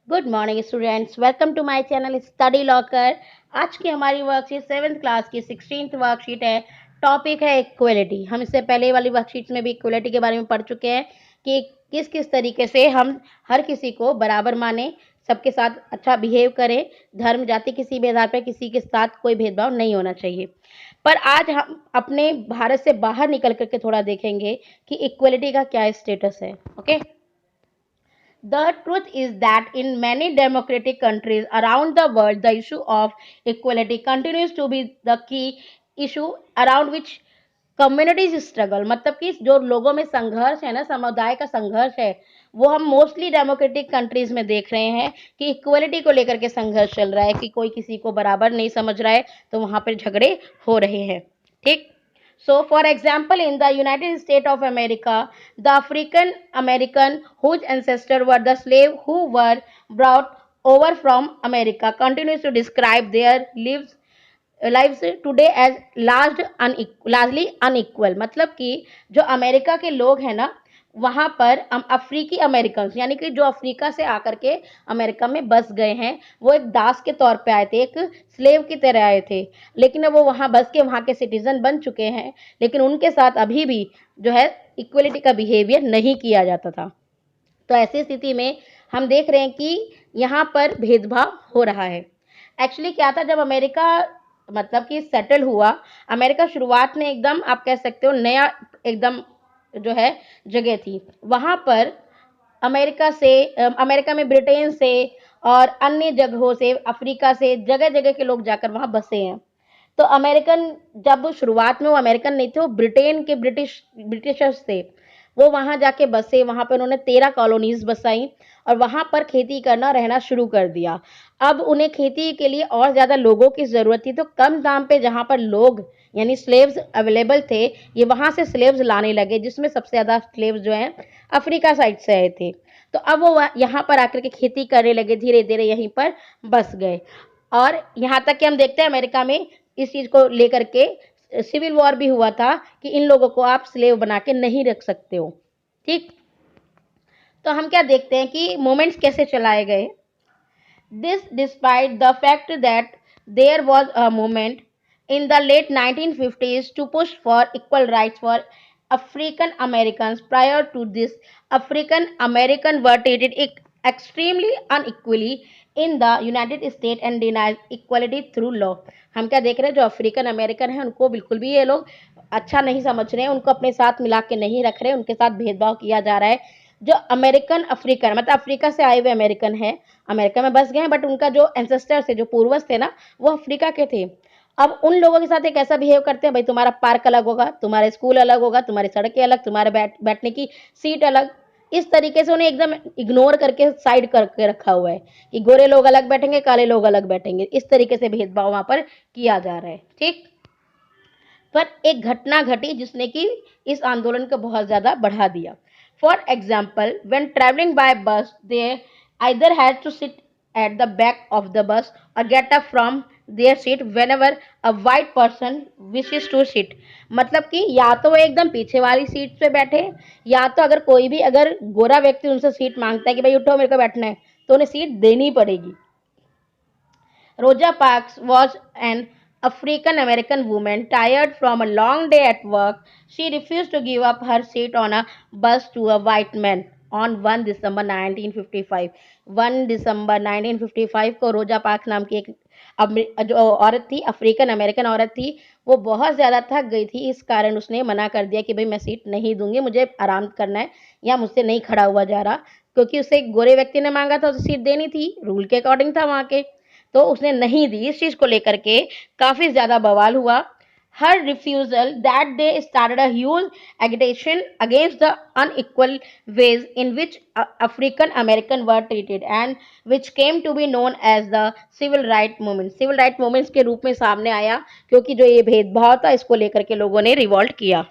Good morning students, welcome to my channel study locker. आज की हमारी वर्कशीट 7th क्लास की 16th वर्कशीट है। टॉपिक है इक्वलिटी। हम इससे पहले वाली वर्कशीट में भी इक्वलिटी के बारे में पढ़ चुके हैं कि किस किस तरीके से हम हर किसी को बराबर माने, सबके साथ अच्छा बिहेव करें, धर्म जाति किसी भी आधार पर किसी के साथ कोई भेदभाव नहीं होना चाहिए। पर आज हम अपने भारत से बाहर निकल करके थोड़ा देखेंगे कि इक्वलिटी का क्या स्टेटस है। Okay, the truth is that in many democratic countries around the world, the issue of equality continues to be the key issue around which communities struggle. मतलब कि जो लोगों में संघर्ष है ना, समुदाय का संघर्ष है, वो हम मोस्टली डेमोक्रेटिक कंट्रीज में देख रहे हैं कि इक्वलिटी को लेकर के संघर्ष चल रहा है कि कोई किसी को बराबर नहीं समझ रहा है, तो वहां पर झगड़े हो रहे हैं। ठीक। So, for example, in the United States of America, the African American whose ancestors were the slaves who were brought over from America continues to describe their lives today as largely unequal। मतलब कि जो America के लोग हैं ना, वहां पर अफ्रीकी अमेरिकन यानी कि जो अफ्रीका से आकर के अमेरिका में बस गए हैं, वो एक दास के तौर पे आए थे, एक स्लेव की तरह आए थे। लेकिन अब वो वहां बस के वहां के सिटीजन बन चुके हैं, लेकिन उनके साथ अभी भी जो है इक्वलिटी का बिहेवियर नहीं किया जाता था। तो ऐसी स्थिति में हम देख रहे हैं कि यहाँ पर भेदभाव हो रहा है। एक्चुअली क्या था, जब अमेरिका मतलब कि सेटल हुआ, अमेरिका शुरुआत में एकदम आप कह सकते हो नया एकदम जो है जगह थी। वहां पर अमेरिका में ब्रिटेन से और अन्य जगहों से, अफ्रीका से, जगह जगह के लोग जाकर वहां बसे हैं। तो अमेरिकन जब शुरुआत में वो अमेरिकन नहीं थे, वो ब्रिटेन के ब्रिटिशर्स थे। वो वहां जाके बसे, वहां पर उन्होंने 13 कॉलोनीज बसाई और वहां पर खेती करना रहना शुरू कर दिया। अब उन्हें खेती के लिए और ज्यादा लोगों की जरूरत थी, तो कम दाम पे जहां पर लोग यानी स्लेव्स अवेलेबल थे, ये वहां से स्लेव्स लाने लगे, जिसमें सबसे ज्यादा स्लेव्स जो हैं अफ्रीका साइड से आए थे। तो अब वो यहाँ पर आकर के खेती करने लगे, धीरे धीरे यहीं पर बस गए। और यहाँ तक कि हम देखते हैं अमेरिका में इस चीज को लेकर के सिविल वॉर भी हुआ था कि इन लोगों को आप स्लेव बना के नहीं रख सकते हो। ठीक। तो हम क्या देखते हैं कि मूवमेंट्स कैसे चलाए गए। This despite the fact that there was a movement in the late 1950s to push for equal rights for African Americans. Prior to this, African Americans were treated extremely unequally in the United States and denied equality through law। हम क्या देख रहे हैं, जो African American है उनको बिल्कुल भी ये लोग अच्छा नहीं समझ रहे हैं, उनको अपने साथ मिला के नहीं रख रहे हैं, उनके साथ भेदभाव किया जा रहा है। जो अमेरिकन अफ्रीकन मतलब अफ्रीका से आए हुए अमेरिकन है, अमेरिका में बस गए हैं, बट उनका जो एंसेस्टर्स थे, जो पूर्वज थे ना, वो अफ्रीका के थे। अब उन लोगों के साथ एक ऐसा बिहेव करते हैं, भाई तुम्हारा पार्क अलग होगा, तुम्हारा स्कूल अलग होगा, तुम्हारी सड़कें अलग, तुम्हारे बैठने की सीट अलग। इस तरीके से उन्हें एकदम इग्नोर करके साइड करके रखा हुआ है कि गोरे लोग अलग बैठेंगे, काले लोग अलग बैठेंगे। इस तरीके से भेदभाव वहां पर किया जा रहा है। ठीक। पर एक घटना घटी जिसने कि इस आंदोलन को बहुत ज्यादा बढ़ा दिया। For example, when travelling by bus, they either had to sit at the back of the bus or get up from their seat whenever a white person wishes to sit। मतलब कि या तो वो एकदम पीछे वाली सीट पे बैठे, या तो अगर कोई भी अगर गोरा व्यक्ति उनसे सीट मांगता है कि भाई उठो मेरे को बैठना है, तो उन्हें सीट देनी पड़ेगी। Rosa Parks was an African American woman tired from a long day at work. She refused to give up her seat on a bus to a white man on 1 December 1955। 1 दिसंबर 1955 को रोजा parks नाम की एक जो औरत थी, African American औरत थी, वो बहुत ज़्यादा थक गई थी। इस कारण उसने मना कर दिया कि भाई मैं सीट नहीं दूंगी, मुझे आराम करना है, या मुझसे नहीं खड़ा हुआ जा रहा। क्योंकि उसे एक गोरे व्यक्ति ने मांगा था, उसे सीट देनी थी, रूल के अकॉर्डिंग था वहाँ के, तो उसने नहीं दी। इस चीज को लेकर के काफी ज्यादा बवाल हुआ। Her refusal that day started a huge agitation against the unequal wage in which African American were treated and which came to be known as the civil right movement. Civil right movements के रूप में सामने आया, क्योंकि जो ये भेदभाव था इसको लेकर के लोगों ने रिवॉल्ट किया।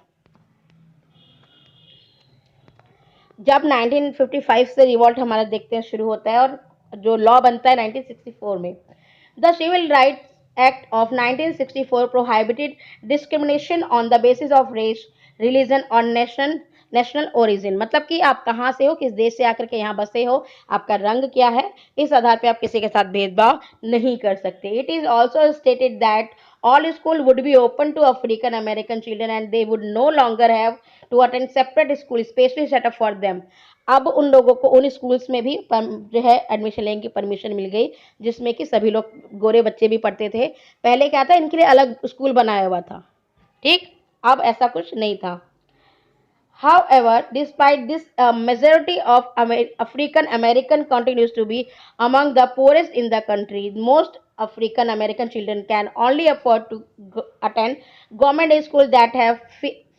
जब 1955 से रिवॉल्ट हमारा देखते हैं शुरू होता है, और जो लॉ बनता है 1964 में, the civil rights act of 1964 prohibited discrimination on the basis of race, religion or nation national origin, मतलब कि आप कहाँ से हो, किस देश से आकर के यहाँ बसे हो, आपका रंग क्या है, इस आधार पे आप किसी के साथ भेदभाव नहीं कर सकते। It is also stated that all school would be open to African American children and they would no longer have to attend separate school specially set up for them। अब उन लोगों को उन स्कूल्स में भी जो है एडमिशन लेने की परमिशन मिल गई, जिसमें कि सभी लोग गोरे बच्चे भी पढ़ते थे। पहले क्या था, इनके लिए अलग स्कूल बनाया हुआ था, ठीक, अब ऐसा कुछ नहीं था। However, despite this, a majority of African American continues to be among the poorest in the country. Most African American children can only afford to attend government schools that have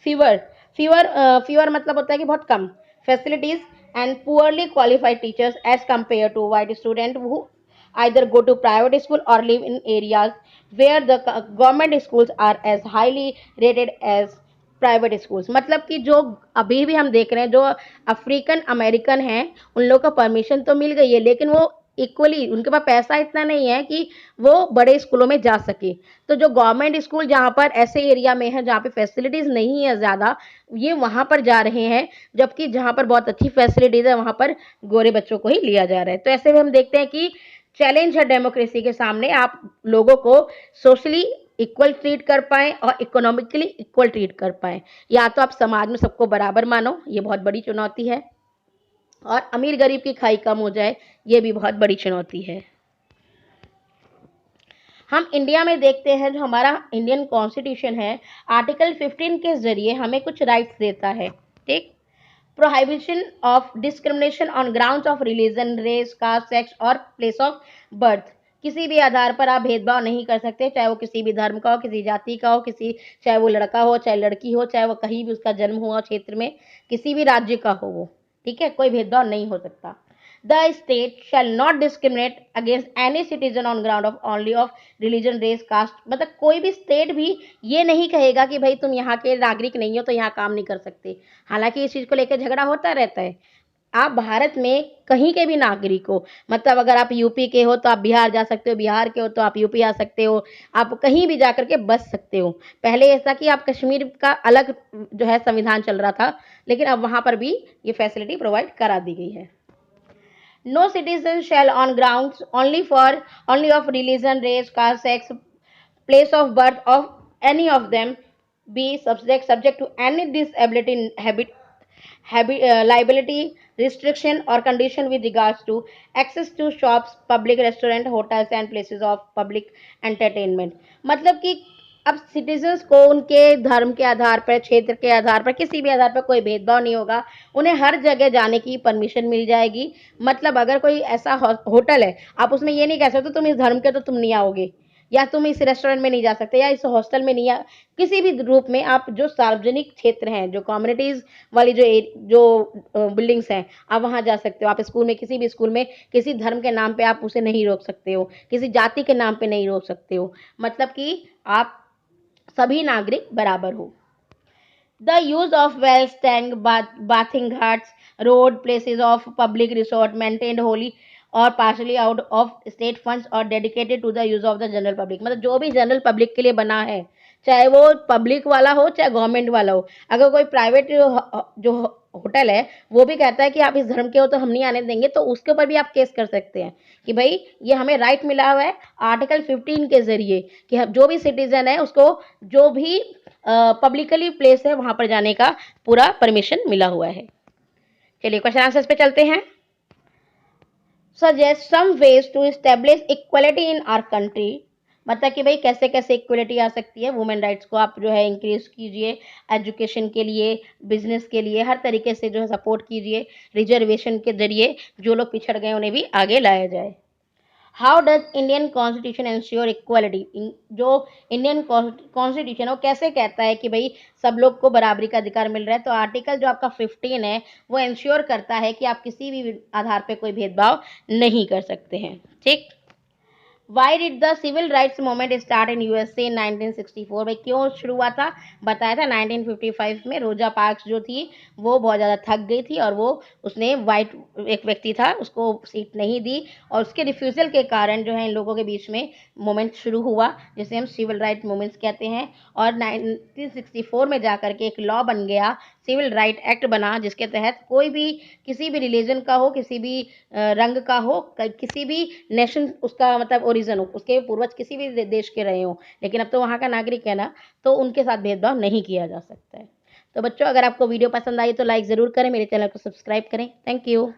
fewer fewer मतलब होता है कि बहुत कम facilities and poorly qualified teachers as compared to white students who either go to private school or live in areas where the government schools are as highly rated as private schools. मतलब कि जो अभी भी हम देख रहे हैं, जो अफ्रीकन अमेरिकन हैं, उन लोग को परमिशन तो मिल गई है, लेकिन वो इक्वली उनके पास पैसा इतना नहीं है कि वो बड़े स्कूलों में जा सके। तो जो गवर्नमेंट स्कूल जहाँ पर ऐसे एरिया में है जहाँ पे फैसिलिटीज नहीं है ज़्यादा, ये वहाँ पर जा रहे हैं, जबकि जहाँ पर बहुत अच्छी फैसिलिटीज है वहाँ पर गोरे बच्चों को ही लिया जा रहा है। तो ऐसे में हम देखते हैं कि चैलेंज है डेमोक्रेसी के सामने, आप लोगों को सोशली इक्वल ट्रीट कर पाए और इकोनॉमिकली इक्वल ट्रीट कर पाए, या तो आप समाज में सबको बराबर मानो, ये बहुत बड़ी चुनौती है, और अमीर गरीब की खाई कम हो जाए, ये भी बहुत बड़ी चुनौती है। हम इंडिया में देखते हैं, जो हमारा इंडियन कॉन्स्टिट्यूशन है, आर्टिकल 15 के जरिए हमें कुछ राइट्स देता है, ठीक। Prohibition of discrimination on grounds of religion, race, caste, sex और प्लेस ऑफ बर्थ। किसी भी आधार पर आप भेदभाव नहीं कर सकते, चाहे वो किसी भी धर्म का हो, किसी जाति का हो, चाहे वो लड़का हो, चाहे लड़की हो, चाहे वो कहीं भी उसका जन्म हुआ क्षेत्र में, किसी भी राज्य का हो वो, ठीक है, कोई भेदभाव नहीं हो सकता। The state shall not discriminate against any citizen on ground of only of religion, race, caste. मतलब कोई भी स्टेट भी ये नहीं कहेगा कि भाई तुम यहाँ के नागरिक नहीं हो तो यहाँ काम नहीं कर सकते। हालांकि इस चीज़ को लेकर झगड़ा होता रहता है। आप भारत में कहीं के भी नागरिक हो, मतलब अगर आप यूपी के हो तो आप बिहार जा सकते हो, बिहार के हो तो आप यूपी आ सकते हो, आप कहीं भी जा करके बस सकते हो। पहले ऐसा कि आप कश्मीर का अलग जो है संविधान चल रहा था, लेकिन अब वहाँ पर भी ये फैसिलिटी प्रोवाइड करा दी गई है। No citizen shall on grounds only of religion, race, caste, sex, place of birth of any of them be subject to any disability, liability, restriction or condition with regards to access to shops, public restaurant, hotels and places of public entertainment। मतलब कि अब citizens को उनके धर्म के आधार पर, क्षेत्र के आधार पर, किसी भी आधार पर कोई भेदभाव नहीं होगा, उन्हें हर जगह जाने की परमिशन मिल जाएगी। मतलब अगर कोई ऐसा होटल है, आप उसमें ये नहीं कह सकते तुम इस धर्म के तो तुम नहीं आओगे, या तुम इस रेस्टोरेंट में नहीं जा सकते, या इस हॉस्टल में नहीं, किसी भी रूप में आप जो सार्वजनिक क्षेत्र हैं, जो कम्युनिटीज वाली जो बिल्डिंग्स हैं, आप वहाँ जा सकते हो। आप स्कूल में, किसी भी स्कूल में किसी धर्म के नाम पे आप उसे नहीं रोक सकते हो, किसी जाति के नाम पे नहीं रोक सकते हो। मतलब कि आप सभी नागरिक बराबर हो। The use of wells, tank, bathing ghats, road, places of public resort maintained wholly और partially out of state funds और dedicated to the use of the general public। मतलब जो भी जनरल पब्लिक के लिए बना है, चाहे वो पब्लिक वाला हो चाहे गवर्नमेंट वाला हो। अगर कोई प्राइवेट जो होटल है वो भी कहता है कि आप इस धर्म के हो तो हम नहीं आने देंगे, तो उसके ऊपर भी आप केस कर सकते हैं कि भाई ये हमें राइट मिला हुआ है आर्टिकल 15 के जरिए कि जो भी सिटीजन है उसको जो भी पब्लिकली प्लेस है वहां पर जाने का पूरा परमिशन मिला हुआ है। चलिए क्वेश्चन आंसर्स पे चलते हैं। Suggest some ways to establish equality in our country. मतलब कि भाई कैसे कैसे इक्वलिटी आ सकती है, वुमेन राइट्स को आप जो है इंक्रीज कीजिए, एजुकेशन के लिए, बिजनेस के लिए, हर तरीके से जो है सपोर्ट कीजिए, रिजर्वेशन के जरिए जो लोग पिछड़ गए उन्हें भी आगे लाया जाए। How does Indian constitution ensure equality. जो इंडियन कॉन्स्टिट्यूशन है वो कैसे कहता है कि भाई सब लोग को बराबरी का अधिकार मिल रहा है। तो आर्टिकल जो आपका 15 है वो इंश्योर करता है कि आप किसी भी आधार पे कोई भेदभाव नहीं कर सकते हैं, ठीक। Why did the civil rights movement start in USA 1964। भाई क्यों शुरू हुआ था, बताया था 1955 में। रोजा पार्क्स जो थी वो बहुत ज़्यादा थक गई थी और वो उसने वाइट एक व्यक्ति था उसको सीट नहीं दी, और उसके रिफ्यूज़ल के कारण जो है इन लोगों के बीच में मूवमेंट शुरू हुआ जिसे हम सिविल राइट मूवमेंट्स कहते हैं। और 1964 में जाकर के एक लॉ बन गया सिविल राइट एक्ट बना, जिसके तहत कोई भी किसी भी रिलीजन का हो, किसी भी रंग का हो, किसी भी नेशन उसका मतलब ओरिजिन हो, उसके पूर्वज किसी भी देश के रहे हों, लेकिन अब तो वहाँ का नागरिक है ना, तो उनके साथ भेदभाव नहीं किया जा सकता है। तो बच्चों, अगर आपको वीडियो पसंद आई तो लाइक ज़रूर करें, मेरे चैनल को सब्सक्राइब करें। Thank you.